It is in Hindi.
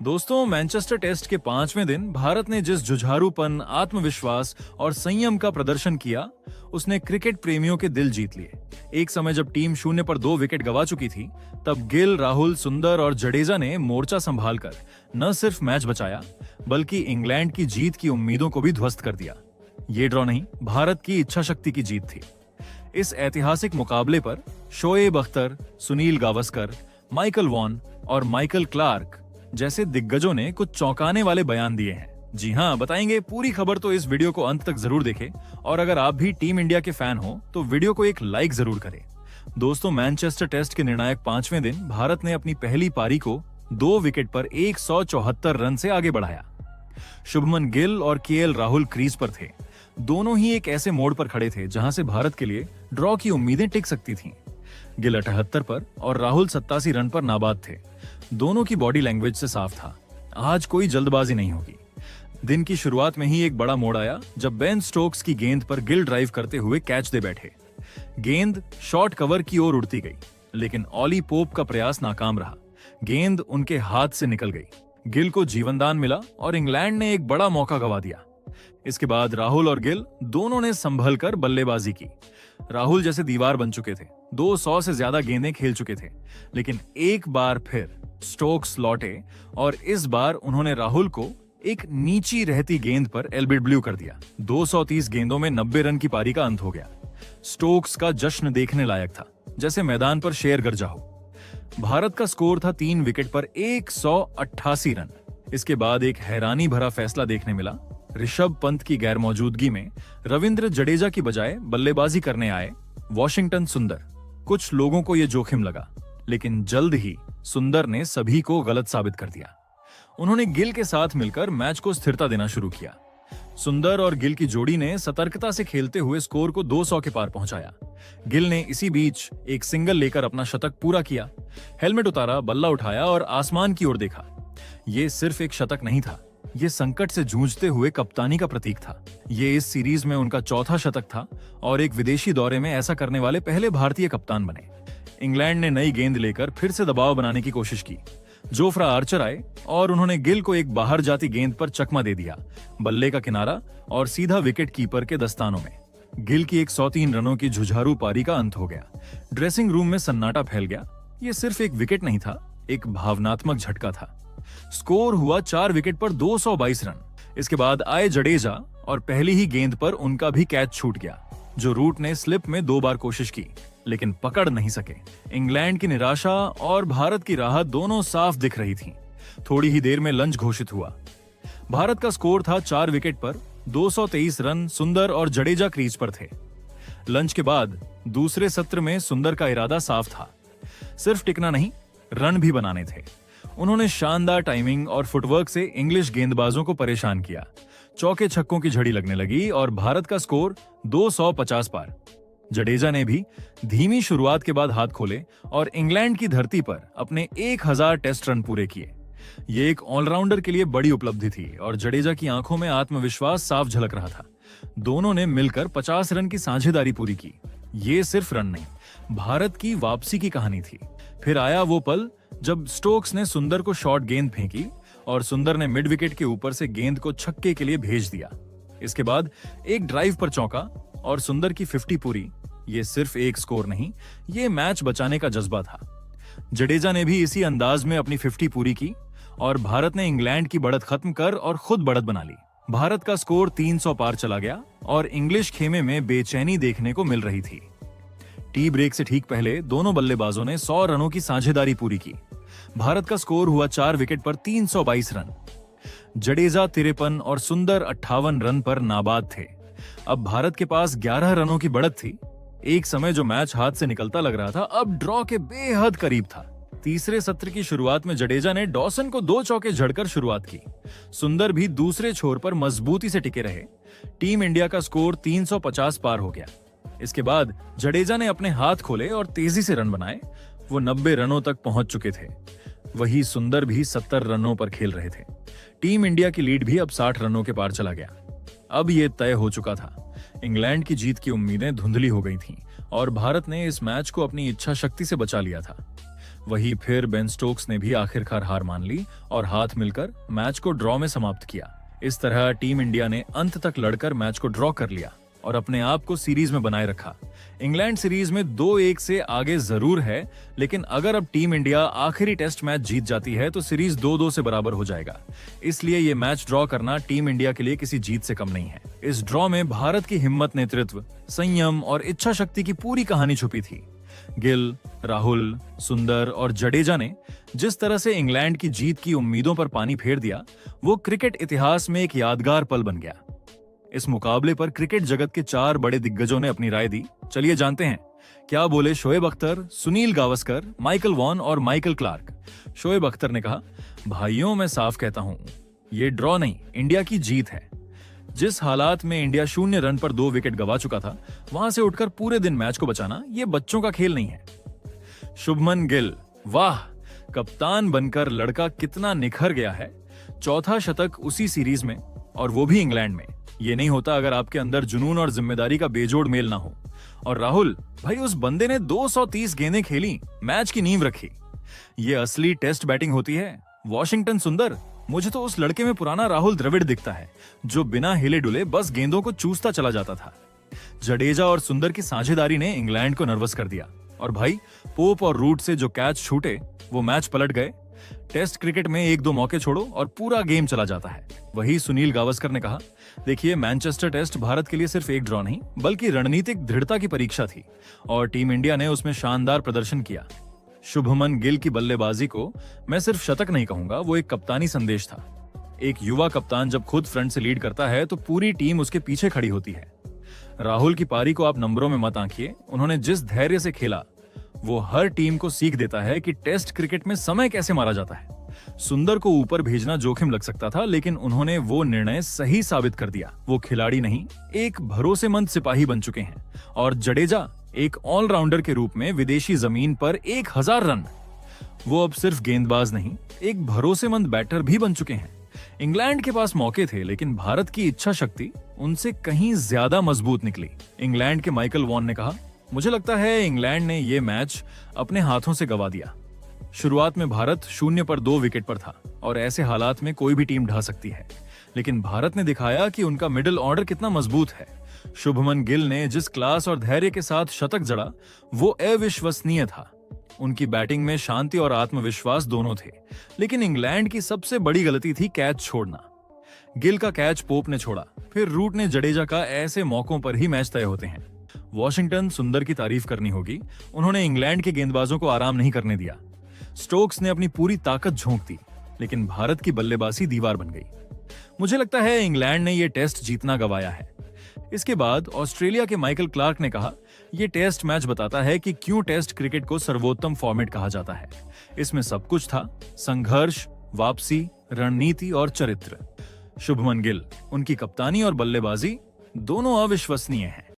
दोस्तों, मैनचेस्टर टेस्ट के 5वें दिन भारत ने जिस जुझारूपन, आत्मविश्वास और संयम का प्रदर्शन किया, उसने क्रिकेट प्रेमियों के दिल जीत लिए। एक समय जब टीम 0 पर 2 विकेट गंवा चुकी थी, तब गिल, राहुल, सुंदर और जडेजा ने मोर्चा संभालकर न सिर्फ मैच बचाया, बल्कि इंग्लैंड की जीत की उम्मीदों को भी ध्वस्त कर दिया। ये ड्रॉ नहीं, भारत की इच्छा शक्ति की जीत थी। इस ऐतिहासिक मुकाबले पर शोएब अख्तर, सुनील गावस्कर, माइकल वॉन और माइकल क्लार्क जैसे दिग्गजों ने कुछ चौंकाने वाले बयान दिए हैं। जी हां, बताएंगे पूरी खबर, तो इस वीडियो को अंत तक जरूर देखें। और अगर आप भी टीम इंडिया के फैन हो तो वीडियो को एक लाइक जरूर करें। दोस्तों, मैनचेस्टर टेस्ट के निर्णायक 5वें दिन भारत ने अपनी पहली पारी को 2 विकेट पर 174 रन से आगे बढ़ाया। शुभमन गिल और केएल राहुल क्रीज पर थे। दोनों ही एक ऐसे मोड़ पर खड़े थे जहां से भारत के लिए ड्रॉ की उम्मीदें टिक सकती थीं। गिल 78 पर और राहुल 87 रन पर नाबाद थे। दोनों की बॉडी लैंग्वेज से साफ था, आज कोई जल्दबाजी नहीं होगी। दिन की शुरुआत में ही एक बड़ा मोड़ आया जब बेन स्टोक्स की गेंद पर गिल ड्राइव करते हुए कैच दे बैठे। गेंद शॉर्ट कवर की ओर उड़ती गई, लेकिन ऑली पोप का प्रयास नाकाम रहा। गेंद उनके हाथ से निकल गई। गिल को जीवनदान मिला और इंग्लैंड ने एक बड़ा मौका गंवा दिया। इसके बाद राहुल और गिल दोनों ने संभल कर बल्लेबाजी की। राहुल जैसे दीवार बन चुके थे, 200 से ज्यादा गेंदें खेल चुके थे, लेकिन एक बार फिर स्टोक्स लौटे और इस बार उन्होंने राहुल को एक नीची रहती गेंद पर एलबिडब्ल्यू कर दिया। 230 गेंदों में 90 रन की पारी का अंत हो गया। स्टोक्स का जश्न देखने लायक था, जैसे मैदान पर शेर गरजा हो। भारत का स्कोर था 3 विकेट पर 188 रन। इसके बाद एक हैरानी भरा फैसला देखने मिला। ऋषभ पंत की गैर मौजूदगी में रविंद्र जडेजा की बजाय बल्लेबाजी करने आए वॉशिंगटन सुंदर। कुछ लोगों को यह जोखिम लगा, लेकिन जल्द ही सुंदर ने सभी को गलत साबित कर दिया। उन्होंने गिल के साथ मिलकर मैच को स्थिरता देना शुरू किया। सुंदर और गिल की जोड़ी ने सतर्कता से खेलते हुए स्कोर को 200 के पार पहुंचाया। गिल ने इसी बीच एक सिंगल लेकर अपना शतक पूरा किया। हेलमेट उतारा, बल्ला उठाया और आसमान की ओर देखा। यह सिर्फ एक शतक नहीं था, ये संकट से जूझते हुए कप्तानी का प्रतीक था। ये इस सीरीज में उनका चौथा शतक था और एक विदेशी दौरे में ऐसा करने वाले पहले भारतीय कप्तान बने। इंग्लैंड ने नई गेंद लेकर फिर से दबाव बनाने की कोशिश की। जोफ्रा आर्चर आए और उन्होंने गिल को एक बाहर जाती गेंद पर चकमा दे दिया। बल्ले का किनारा और सीधा विकेट कीपर के दस्तानों में। गिल की 103 रनों की जुझारू पारी का अंत हो गया। ड्रेसिंग रूम में सन्नाटा फैल गया। ये सिर्फ एक विकेट नहीं था, एक भावनात्मक झटका था। स्कोर हुआ 4 विकेट पर 222 रन। इसके बाद आए जडेजा और पहली ही गेंद पर उनका भी कैच छूट गया, जो रूट ने स्लिप में 2 बार कोशिश की, लेकिन पकड़ नहीं सके। इंग्लैंड की निराशा और भारत की राहत दोनों साफ दिख रही थीं। थोड़ी ही देर में लंच घोषित हुआ। भारत का स्कोर था 4 विकेट पर 223 रन। सुंदर और जडेजा क्रीज पर थे। लंच के बाद दूसरे सत्र में सुंदर का इरादा साफ था, सिर्फ टिकना नहीं, रन भी बनाने थे। उन्होंने शानदार टाइमिंग और फुटवर्क से इंग्लिश गेंदबाजों को परेशान किया। चौके छक्कों की झड़ी लगने लगी और भारत का स्कोर 250 पार। जडेजा ने भी धीमी शुरुआत के बाद हाथ खोले और इंग्लैंड की धरती पर अपने 1000 टेस्ट रन पूरे किए। ये एक ऑलराउंडर के लिए बड़ी उपलब्धि थी और जडेजा की आंखों में आत्मविश्वास साफ झलक रहा था। दोनों ने मिलकर 50 रन की साझेदारी पूरी की। ये सिर्फ रन नहीं, भारत की वापसी की कहानी थी। फिर आया वो पल जब स्टोक्स ने सुंदर को शॉर्ट गेंद फेंकी और सुंदर ने मिड विकेट के ऊपर से गेंद को छक्के के लिए भेज दिया। इसके बाद एक ड्राइव पर चौका और सुंदर की 50 पूरी। ये सिर्फ एक स्कोर नहीं, ये मैच बचाने का जज्बा था। जडेजा ने भी इसी अंदाज में अपनी 50 पूरी की और भारत ने इंग्लैंड की बढ़त खत्म कर और खुद बढ़त बना ली। भारत का स्कोर 300 पार चला गया और इंग्लिश खेमे में बेचैनी देखने को मिल रही थी। टी ब्रेक से ठीक पहले दोनों बल्लेबाजों ने 100 रनों की साझेदारी पूरी की। भारत का स्कोर हुआ 4 विकेट पर 322 रन। जडेजा 53 और सुंदर 58 रन पर नाबाद थे। अब भारत के पास 11 रनों की बढ़त थी। एक समय जो मैच हाथ से निकलता लग रहा था, अब ड्रॉ के बेहद करीब था। तीसरे सत्र की शुरुआत में जडेजा ने डॉसन को 2 चौके झड़कर शुरुआत की। सुंदर भी दूसरे छोर पर मजबूती से टिके रहे। टीम इंडिया का स्कोर 350 पार हो गया। इसके बाद जडेजा ने अपने हाथ खोले और तेजी से रन बनाए। वो 90 रनों तक पहुंच चुके थे। वही सुंदर भी 70 रनों पर खेल रहे थे। टीम इंडिया की लीड भी अब 60 रनों के पार चला गया। अब यह तय हो चुका था। इंग्लैंड की जीत की उम्मीदें धुंधली हो गई थीं और भारत ने इस मैच को अपनी इच्छा शक्ति से बचा लिया था। वहीं फिर बेन स्टोक्स ने भी आखिरकार हार मान ली और हाथ मिलकर मैच को ड्रॉ में समाप्त किया। इस तरह टीम इंडिया ने अंत तक लड़कर मैच को ड्रॉ कर लिया और अपने आप को सीरीज में बनाए रखा। इंग्लैंड सीरीज में 2-1 से आगे जरूर है, लेकिन अगर अब टीम इंडिया आखिरी टेस्ट मैच जीत जाती है तो सीरीज 2-2 से बराबर हो जाएगा। इसलिए ये मैच ड्रॉ करना टीम इंडिया के लिए किसी जीत से कम नहीं है। इस ड्रॉ में भारत की हिम्मत, नेतृत्व, संयम और इच्छा शक्ति की पूरी कहानी छुपी थी। गिल, राहुल, सुंदर और जडेजा ने जिस तरह से इंग्लैंड की जीत की उम्मीदों पर पानी फेर दिया, वो क्रिकेट इतिहास में एक यादगार पल बन गया। इस मुकाबले पर क्रिकेट जगत के 4 बड़े दिग्गजों ने अपनी राय दी। चलिए जानते हैं क्या बोले शोएब अख्तर, सुनील गावस्कर, माइकल वॉन और माइकल क्लार्क। शोएब अख्तर ने कहा, भाइयों मैं साफ कहता हूं, ये ड्रॉ नहीं, इंडिया की जीत है। जिस हालात में इंडिया 0 रन पर 2 विकेट गवा चुका था, वहां से उठकर पूरे दिन मैच को बचाना ये बच्चों का खेल नहीं है। शुभमन गिल, वाह, कप्तान बनकर लड़का कितना निखर गया है। चौथा शतक उसी सीरीज में, और वो भी इंग्लैंड में। ये नहीं होता अगर आपके अंदर जुनून और जिम्मेदारी का बेजोड़ मेल ना हो। और राहुल भाई, उस बंदे ने 230 गेंदें खेली, मैच की नींव रखी। ये असली टेस्ट बैटिंग होती है। वॉशिंगटन सुंदर, मुझे तो उस लड़के में पुराना राहुल द्रविड़ दिखता है, जो बिना हिले डुले बस गेंदों को चूसता चला जाता था। जडेजा और सुंदर की साझेदारी ने इंग्लैंड को नर्वस कर दिया। और भाई, पोप और रूट से जो कैच छूटे, वो मैच पलट गए। टेस्ट क्रिकेट में 1-2 मौके छोड़ो और पूरा गेम चला जाता है। वही सुनील गावस्कर ने कहा, देखिए, मैनचेस्टर टेस्ट भारत के लिए सिर्फ एक ड्रॉ नहीं, बल्कि रणनीतिक दृढ़ता की परीक्षा थी और टीम इंडिया ने उसमें शानदार प्रदर्शन किया। शुभमन गिल की बल्लेबाजी को मैं सिर्फ शतक नहीं कहूंगा, वो एक कप्तानी संदेश था। एक युवा कप्तान जब खुद फ्रंट से लीड करता है तो पूरी टीम उसके पीछे खड़ी होती है। राहुल की पारी को आप नंबरों में मत आंकिए, उन्होंने जिस धैर्य से खेला, वो हर टीम को सीख देता है कि टेस्ट क्रिकेट में समय कैसे मारा जाता है। सुंदर को ऊपर भेजना जोखिम लग सकता था, लेकिन उन्होंने वो निर्णय सही साबित कर दिया। वो खिलाड़ी नहीं, एक भरोसेमंद सिपाही बन चुके हैं। और जडेजा एक ऑलराउंडर के रूप में विदेशी जमीन पर 1000 रन। वो अब सिर्फ गेंदबाज नहीं, एक भरोसेमंद बैटर भी बन चुके हैं। इंग्लैंड के पास मौके थे, लेकिन भारत की इच्छा शक्ति उनसे कहीं ज्यादा मजबूत निकली। इंग्लैंड के माइकल वॉन ने कहा, मुझे लगता है इंग्लैंड ने ये मैच अपने हाथों से गवा दिया। शुरुआत में भारत 0 पर 2 विकेट पर था और ऐसे हालात में कोई भी टीम ढा सकती है, लेकिन भारत ने दिखाया कि उनका मिडिल ऑर्डर कितना मजबूत है। शुभमन गिल ने जिस क्लास और धैर्य के साथ शतक जड़ा, वो अविश्वसनीय था। उनकी बैटिंग में शांति और आत्मविश्वास दोनों थे, लेकिन इंग्लैंड की सबसे बड़ी गलती थी कैच छोड़ना। गिल का कैच पोप ने छोड़ा, फिर रूट ने जडेजा का। ऐसे मौकों पर ही मैच तय होते हैं। वॉशिंगटन सुंदर की तारीफ करनी होगी, उन्होंने इंग्लैंड के गेंदबाजों को आराम नहीं करने दिया। स्टोक्स ने अपनी पूरी ताकत झोंक दी, लेकिन भारत की बल्लेबाजी दीवार बन गई। मुझे लगता है इंग्लैंड ने यह टेस्ट जीतना गवाया है। इसके बाद ऑस्ट्रेलिया के माइकल क्लार्क ने कहा, यह टेस्ट मैच बताता है कि क्यों टेस्ट क्रिकेट को सर्वोत्तम फॉर्मेट कहा जाता है। इसमें सब कुछ था, संघर्ष, वापसी, रणनीति और चरित्र। शुभमन गिल, उनकी कप्तानी और बल्लेबाजी दोनों अविश्वसनीय हैं।